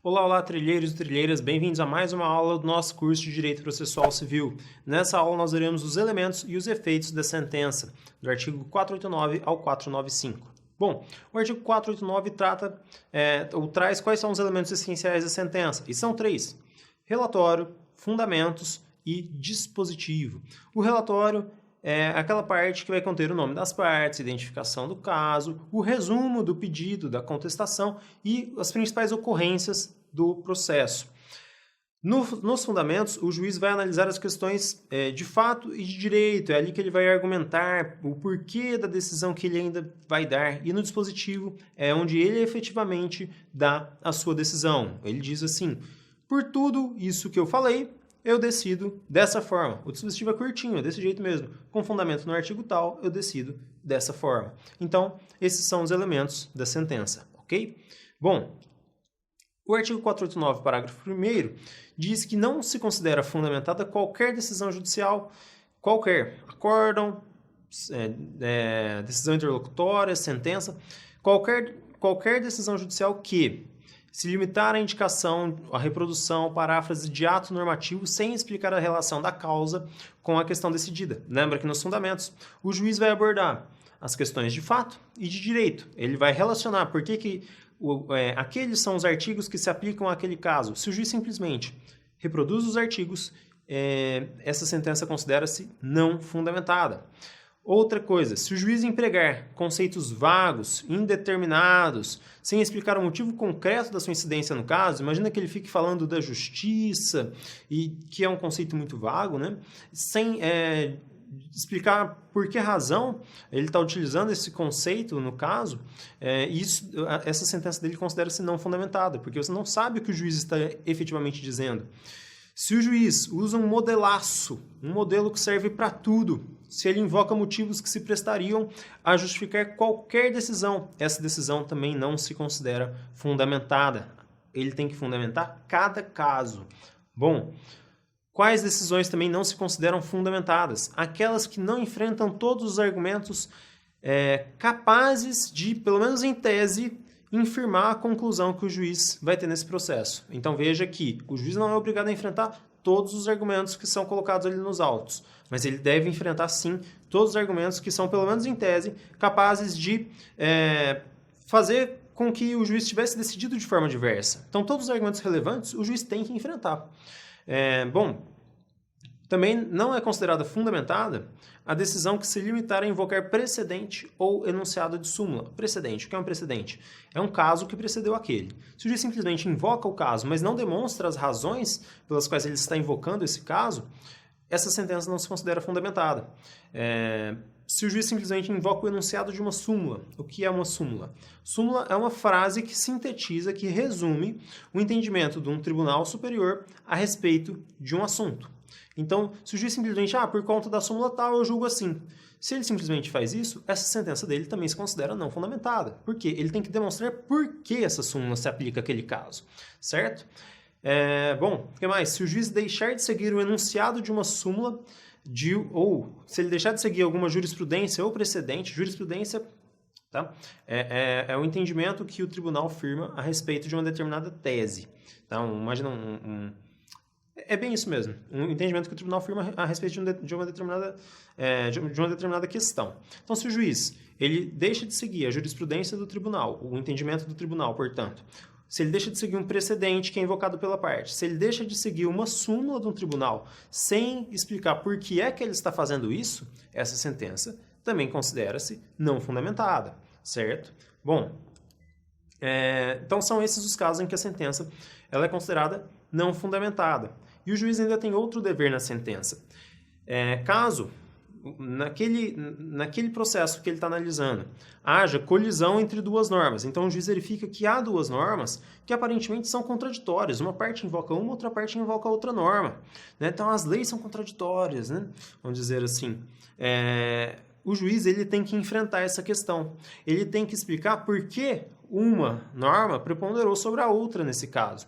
Olá, olá, trilheiros e trilheiras, bem-vindos a mais uma aula do nosso curso de Direito Processual Civil. Nessa aula nós veremos os elementos e os efeitos da sentença, do artigo 489 ao 495. Bom, o artigo 489 traz quais são os elementos essenciais da sentença, e são três: relatório, fundamentos e dispositivo. O relatório é aquela parte que vai conter o nome das partes, identificação do caso, o resumo do pedido, da contestação e as principais ocorrências do processo. Nos fundamentos, o juiz vai analisar as questões de fato e de direito, é ali que ele vai argumentar o porquê da decisão que ele ainda vai dar, e no dispositivo é onde ele efetivamente dá a sua decisão. Ele diz assim: por tudo isso que eu falei, eu decido dessa forma. O dispositivo é curtinho, é desse jeito mesmo. Com fundamento no artigo tal, eu decido dessa forma. Então, esses são os elementos da sentença, ok? Bom, o artigo 489, parágrafo 1º, diz que não se considera fundamentada qualquer decisão judicial, qualquer acórdão, decisão interlocutória, sentença, qualquer decisão judicial que se limitar à indicação, à reprodução, paráfrase de ato normativo sem explicar a relação da causa com a questão decidida. Lembra que nos fundamentos o juiz vai abordar as questões de fato e de direito. Ele vai relacionar por que aqueles são os artigos que se aplicam àquele caso. Se o juiz simplesmente reproduz os artigos, essa sentença considera-se não fundamentada. Outra coisa, se o juiz empregar conceitos vagos, indeterminados, sem explicar o motivo concreto da sua incidência no caso, imagina que ele fique falando da justiça, e que é um conceito muito vago, né? Sem explicar por que razão ele está utilizando esse conceito no caso, essa sentença dele considera-se não fundamentada, porque você não sabe o que o juiz está efetivamente dizendo. Se o juiz usa um modelaço, um modelo que serve para tudo, se ele invoca motivos que se prestariam a justificar qualquer decisão, essa decisão também não se considera fundamentada. Ele tem que fundamentar cada caso. Bom, quais decisões também não se consideram fundamentadas? Aquelas que não enfrentam todos os argumentos capazes de, pelo menos em tese, infirmar a conclusão que o juiz vai ter nesse processo. Então veja que o juiz não é obrigado a enfrentar todos os argumentos que são colocados ali nos autos, mas ele deve enfrentar sim todos os argumentos que são, pelo menos em tese, capazes de fazer com que o juiz tivesse decidido de forma diversa. Então todos os argumentos relevantes o juiz tem que enfrentar. Também não é considerada fundamentada a decisão que se limitar a invocar precedente ou enunciado de súmula. Precedente, o que é um precedente? É um caso que precedeu aquele. Se o juiz simplesmente invoca o caso, mas não demonstra as razões pelas quais ele está invocando esse caso, essa sentença não se considera fundamentada. Se o juiz simplesmente invoca o enunciado de uma súmula, o que é uma súmula? Súmula é uma frase que sintetiza, que resume o entendimento de um tribunal superior a respeito de um assunto. Então, se o juiz simplesmente, por conta da súmula tal, eu julgo assim. Se ele simplesmente faz isso, essa sentença dele também se considera não fundamentada. Por quê? Ele tem que demonstrar por que essa súmula se aplica àquele caso, certo? Bom, o que mais? Se o juiz deixar de seguir o enunciado de uma súmula, ou se ele deixar de seguir alguma jurisprudência ou precedente, jurisprudência, tá? É o entendimento que o tribunal firma a respeito de uma determinada tese. Então, imagina é bem isso mesmo, um entendimento que o tribunal firma a respeito de uma determinada questão. Então, se o juiz ele deixa de seguir a jurisprudência do tribunal, o entendimento do tribunal, portanto, se ele deixa de seguir um precedente que é invocado pela parte, se ele deixa de seguir uma súmula de um tribunal sem explicar por que é que ele está fazendo isso, essa sentença também considera-se não fundamentada, certo? Bom, então são esses os casos em que a sentença ela é considerada não fundamentada. E o juiz ainda tem outro dever na sentença. Caso, naquele processo que ele está analisando, haja colisão entre duas normas, então o juiz verifica que há duas normas que aparentemente são contraditórias. Uma parte invoca uma, outra parte invoca outra norma, né? Então as leis são contraditórias, né? Vamos dizer assim. O juiz ele tem que enfrentar essa questão. Ele tem que explicar por que uma norma preponderou sobre a outra nesse caso.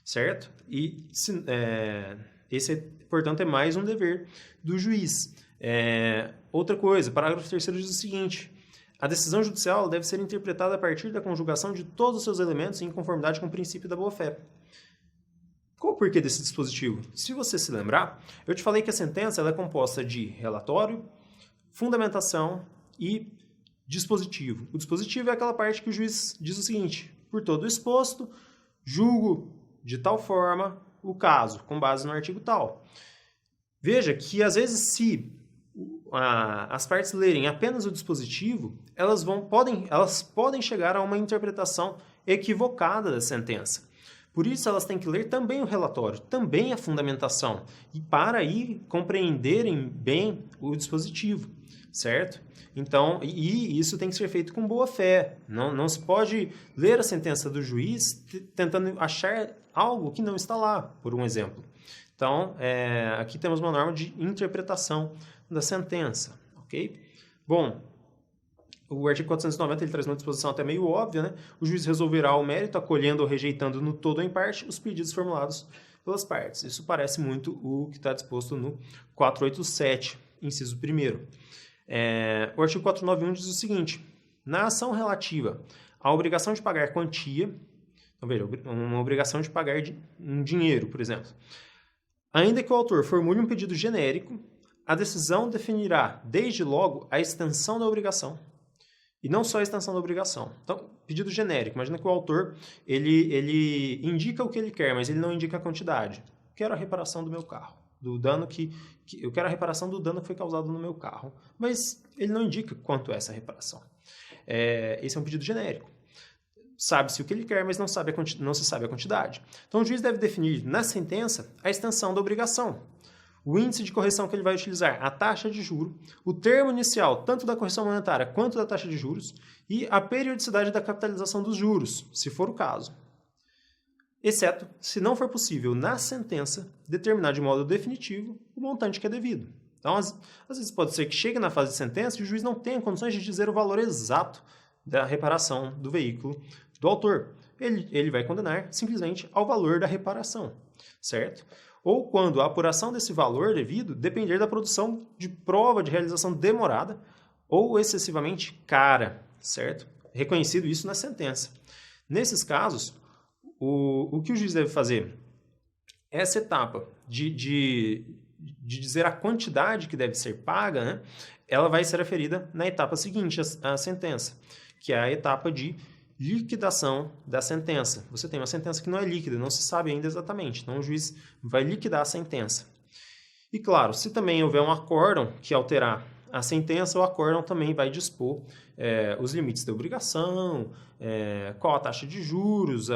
Certo? E esse, portanto, é mais um dever do juiz. Outra coisa, parágrafo 3º diz o seguinte: a decisão judicial deve ser interpretada a partir da conjugação de todos os seus elementos em conformidade com o princípio da boa-fé. Qual o porquê desse dispositivo? Se você se lembrar, eu te falei que a sentença ela é composta de relatório, fundamentação e dispositivo. O dispositivo é aquela parte que o juiz diz o seguinte: por todo o exposto, julgo de tal forma o caso, com base no artigo tal. Veja que, às vezes, se as partes lerem apenas o dispositivo, elas podem chegar a uma interpretação equivocada da sentença. Por isso, elas têm que ler também o relatório, também a fundamentação, e para aí compreenderem bem o dispositivo, certo? Então, e isso tem que ser feito com boa fé. Não se pode ler a sentença do juiz tentando achar algo que não está lá, por um exemplo. Então, aqui temos uma norma de interpretação da sentença, ok? Bom, o artigo 490 ele traz uma disposição até meio óbvia, né? O juiz resolverá o mérito, acolhendo ou rejeitando no todo ou em parte os pedidos formulados pelas partes. Isso parece muito o que está disposto no 487, inciso 1º. O artigo 491 diz o seguinte: na ação relativa à obrigação de pagar quantia, então veja, uma obrigação de pagar em dinheiro, por exemplo, ainda que o autor formule um pedido genérico, a decisão definirá, desde logo, a extensão da obrigação. E não só a extensão da obrigação. Então, pedido genérico. Imagina que o autor ele indica o que ele quer, mas ele não indica a quantidade. Quero a reparação do meu carro. Do dano eu quero a reparação do dano que foi causado no meu carro. Mas ele não indica quanto é essa reparação. Esse é um pedido genérico. Sabe-se o que ele quer, mas não se sabe a quantidade. Então, o juiz deve definir na sentença a extensão da obrigação, o índice de correção que ele vai utilizar, a taxa de juro, o termo inicial, tanto da correção monetária quanto da taxa de juros, e a periodicidade da capitalização dos juros, se for o caso. Exceto, se não for possível, na sentença, determinar de modo definitivo o montante que é devido. Então, às vezes pode ser que chegue na fase de sentença e o juiz não tenha condições de dizer o valor exato da reparação do veículo do autor. Ele vai condenar simplesmente ao valor da reparação, certo? Ou quando a apuração desse valor devido depender da produção de prova de realização demorada ou excessivamente cara, certo? Reconhecido isso na sentença. Nesses casos, o que o juiz deve fazer? Essa etapa de dizer a quantidade que deve ser paga, né, ela vai ser aferida na etapa seguinte à sentença, que é a etapa de liquidação da sentença. Você tem uma sentença que não é líquida, não se sabe ainda exatamente. Então, o juiz vai liquidar a sentença. E, claro, se também houver um acórdão que alterar a sentença, o acórdão também vai dispor os limites da obrigação, qual a taxa de juros,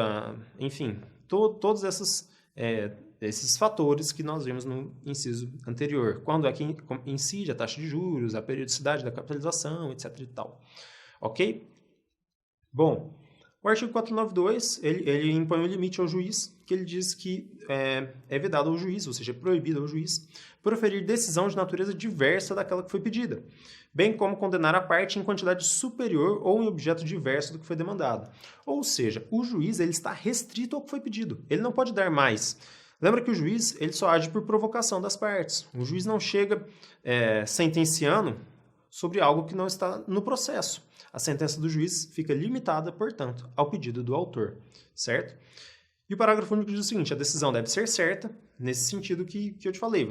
enfim, todos esses fatores que nós vimos no inciso anterior. Quando é que incide a taxa de juros, a periodicidade da capitalização, etc. e tal. Ok? Bom, o artigo 492, ele impõe um limite ao juiz, que ele diz que é vedado ao juiz, ou seja, é proibido ao juiz, proferir decisão de natureza diversa daquela que foi pedida, bem como condenar a parte em quantidade superior ou em objeto diverso do que foi demandado. Ou seja, o juiz ele está restrito ao que foi pedido, ele não pode dar mais. Lembra que o juiz ele só age por provocação das partes. O juiz não chega sentenciando sobre algo que não está no processo. A sentença do juiz fica limitada, portanto, ao pedido do autor, certo? E o parágrafo único diz o seguinte: a decisão deve ser certa, nesse sentido que eu te falei.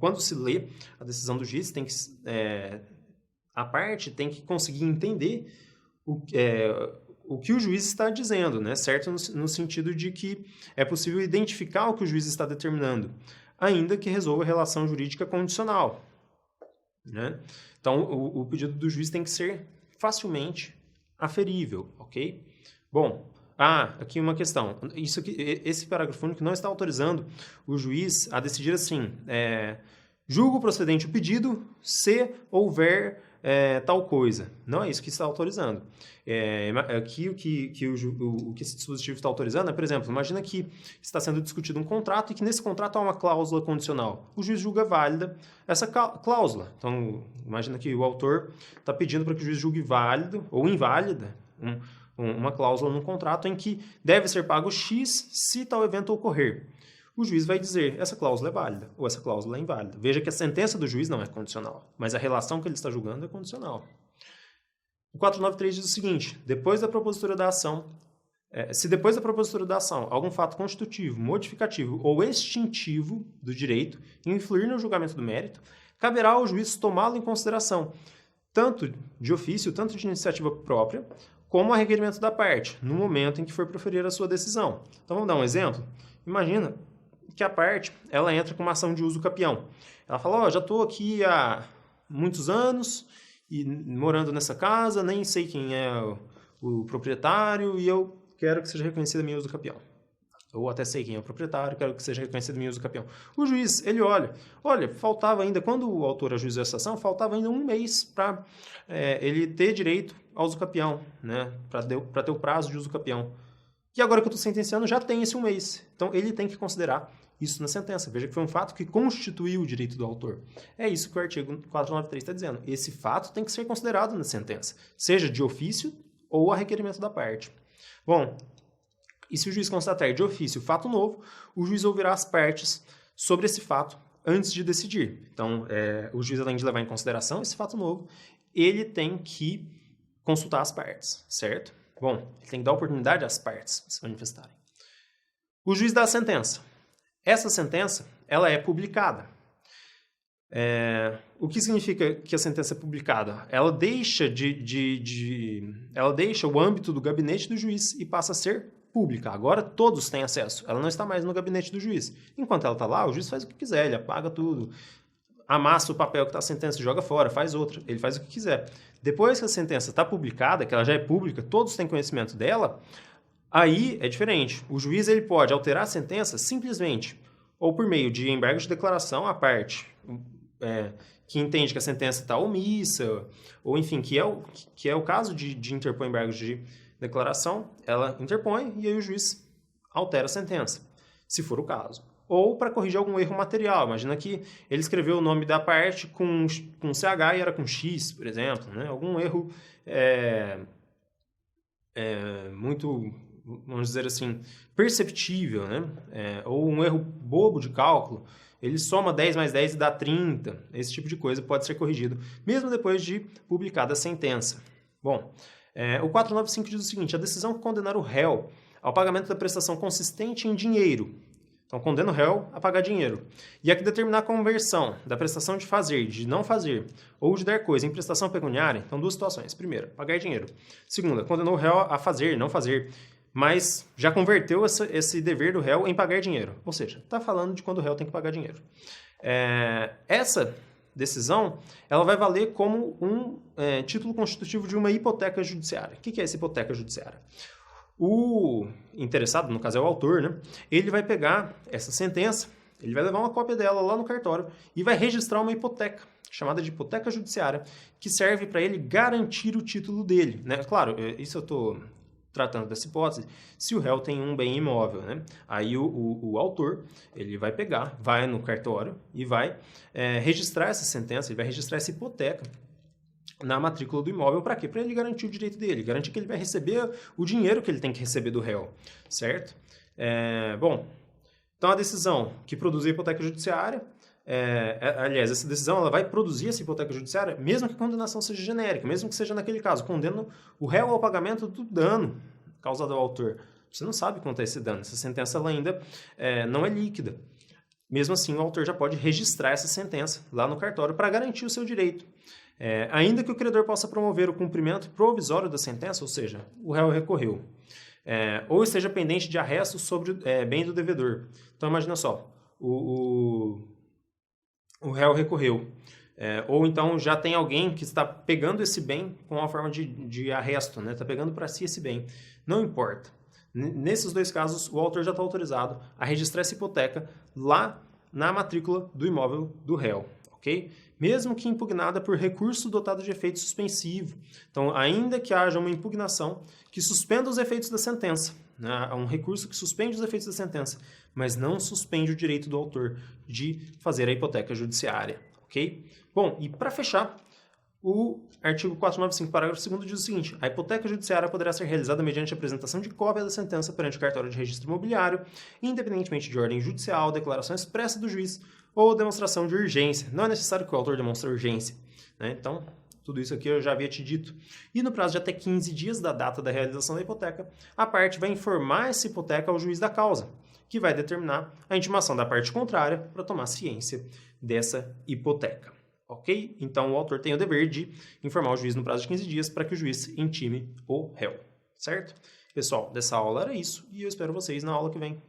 Quando se lê a decisão do juiz, a parte tem que conseguir entender o que o juiz está dizendo, né? Certo? No sentido de que é possível identificar o que o juiz está determinando, ainda que resolva a relação jurídica condicional, né? Então, o pedido do juiz tem que ser facilmente aferível, ok? Bom, aqui uma questão. Esse parágrafo único não está autorizando o juiz a decidir assim: julgo procedente o pedido se houver tal coisa. Não é isso que está autorizando. Aqui o que esse dispositivo está autorizando é, por exemplo, imagina que está sendo discutido um contrato e que nesse contrato há uma cláusula condicional. O juiz julga válida essa cláusula. Então, imagina que o autor está pedindo para que o juiz julgue válido ou inválida uma cláusula num contrato em que deve ser pago X se tal evento ocorrer. O juiz vai dizer, essa cláusula é válida ou essa cláusula é inválida. Veja que a sentença do juiz não é condicional, mas a relação que ele está julgando é condicional. O 493 diz o seguinte: depois da propositura da ação, Se depois da propositura da ação algum fato constitutivo, modificativo ou extintivo do direito influir no julgamento do mérito, caberá ao juiz tomá-lo em consideração, tanto de ofício, tanto de iniciativa própria, como a requerimento da parte, no momento em que for proferir a sua decisão. Então vamos dar um exemplo? Imagina que a parte ela entra com uma ação de uso capião. Ela fala, já estou aqui há muitos anos e morando nessa casa, nem sei quem é o proprietário e eu quero que seja reconhecido a minha uso capião. Ou até sei quem é o proprietário, quero que seja reconhecido a minha uso capião. O juiz, ele olha, faltava ainda, quando o autor ajuizou essa ação, faltava ainda um mês para ele ter direito ao uso capião, né? Para ter o prazo de uso capião. E agora que eu estou sentenciando, já tem esse um mês. Então, ele tem que considerar isso na sentença. Veja que foi um fato que constituiu o direito do autor. É isso que o artigo 493 está dizendo. Esse fato tem que ser considerado na sentença, seja de ofício ou a requerimento da parte. Bom, e se o juiz constatar de ofício fato novo, o juiz ouvirá as partes sobre esse fato antes de decidir. Então, o juiz, além de levar em consideração esse fato novo, ele tem que consultar as partes, certo? Bom, ele tem que dar oportunidade às partes se manifestarem. O juiz dá a sentença. Essa sentença, ela é publicada. O que significa que a sentença é publicada? Ela deixa ela deixa o âmbito do gabinete do juiz e passa a ser pública. Agora todos têm acesso. Ela não está mais no gabinete do juiz. Enquanto ela está lá, o juiz faz o que quiser, ele apaga tudo, amassa o papel que está a sentença, joga fora, faz outra. Ele faz o que quiser. Depois que a sentença está publicada, que ela já é pública, todos têm conhecimento dela, aí é diferente. O juiz ele pode alterar a sentença simplesmente ou por meio de embargo de declaração à parte que entende que a sentença está omissa, ou enfim, que é o caso de interpor embargo de declaração, ela interpõe e aí o juiz altera a sentença, se for o caso. Ou para corrigir algum erro material. Imagina que ele escreveu o nome da parte com CH e era com X, por exemplo. Né? Algum erro muito, vamos dizer assim, perceptível. Né? Ou um erro bobo de cálculo. Ele soma 10 mais 10 e dá 30. Esse tipo de coisa pode ser corrigido, mesmo depois de publicada a sentença. Bom, o 495 diz o seguinte: a decisão que condenar o réu ao pagamento da prestação consistente em dinheiro. Então, condena o réu a pagar dinheiro. E a que determinar a conversão da prestação de fazer, de não fazer, ou de dar coisa em prestação pecuniária, então duas situações. Primeira, pagar dinheiro. Segunda, condenou o réu a fazer, não fazer, mas já converteu esse dever do réu em pagar dinheiro. Ou seja, está falando de quando o réu tem que pagar dinheiro. Essa decisão ela vai valer como um título constitutivo de uma hipoteca judiciária. O que é essa hipoteca judiciária? O interessado, no caso é o autor, né? Ele vai pegar essa sentença, ele vai levar uma cópia dela lá no cartório e vai registrar uma hipoteca, chamada de hipoteca judiciária, que serve para ele garantir o título dele. Né? Claro, isso eu estou tratando dessa hipótese, se o réu tem um bem imóvel. Né? Aí o autor ele vai pegar, vai no cartório e vai registrar essa sentença, ele vai registrar essa hipoteca na matrícula do imóvel. Para quê? Para ele garantir o direito dele, garantir que ele vai receber o dinheiro que ele tem que receber do réu, certo? Bom, então a decisão que produz a hipoteca judiciária, aliás, essa decisão ela vai produzir essa hipoteca judiciária, mesmo que a condenação seja genérica, mesmo que seja naquele caso, condena o réu ao pagamento do dano causado ao autor. Você não sabe quanto é esse dano, essa sentença ela ainda não é líquida. Mesmo assim, o autor já pode registrar essa sentença lá no cartório para garantir o seu direito. Ainda que o credor possa promover o cumprimento provisório da sentença, ou seja, o réu recorreu, ou esteja pendente de arresto sobre bem do devedor. Então, imagina só, o réu recorreu, ou então já tem alguém que está pegando esse bem com uma forma de arresto, né? Está pegando para si esse bem. Não importa. Nesses dois casos, o autor já está autorizado a registrar essa hipoteca lá na matrícula do imóvel do réu, ok? Mesmo que impugnada por recurso dotado de efeito suspensivo. Então, ainda que haja uma impugnação que suspenda os efeitos da sentença, né? Um recurso que suspende os efeitos da sentença, mas não suspende o direito do autor de fazer a hipoteca judiciária, ok? Bom, e para fechar, o artigo 495, parágrafo 2º, diz o seguinte: a hipoteca judiciária poderá ser realizada mediante a apresentação de cópia da sentença perante o cartório de registro imobiliário, independentemente de ordem judicial, declaração expressa do juiz ou demonstração de urgência. Não é necessário que o autor demonstre urgência, né? Então, Tudo isso aqui eu já havia te dito. E no prazo de até 15 dias da data da realização da hipoteca, a parte vai informar essa hipoteca ao juiz da causa, que vai determinar a intimação da parte contrária para tomar ciência dessa hipoteca. Ok? Então o autor tem o dever de informar o juiz no prazo de 15 dias para que o juiz intime o réu. Certo? Pessoal, dessa aula era isso e eu espero vocês na aula que vem.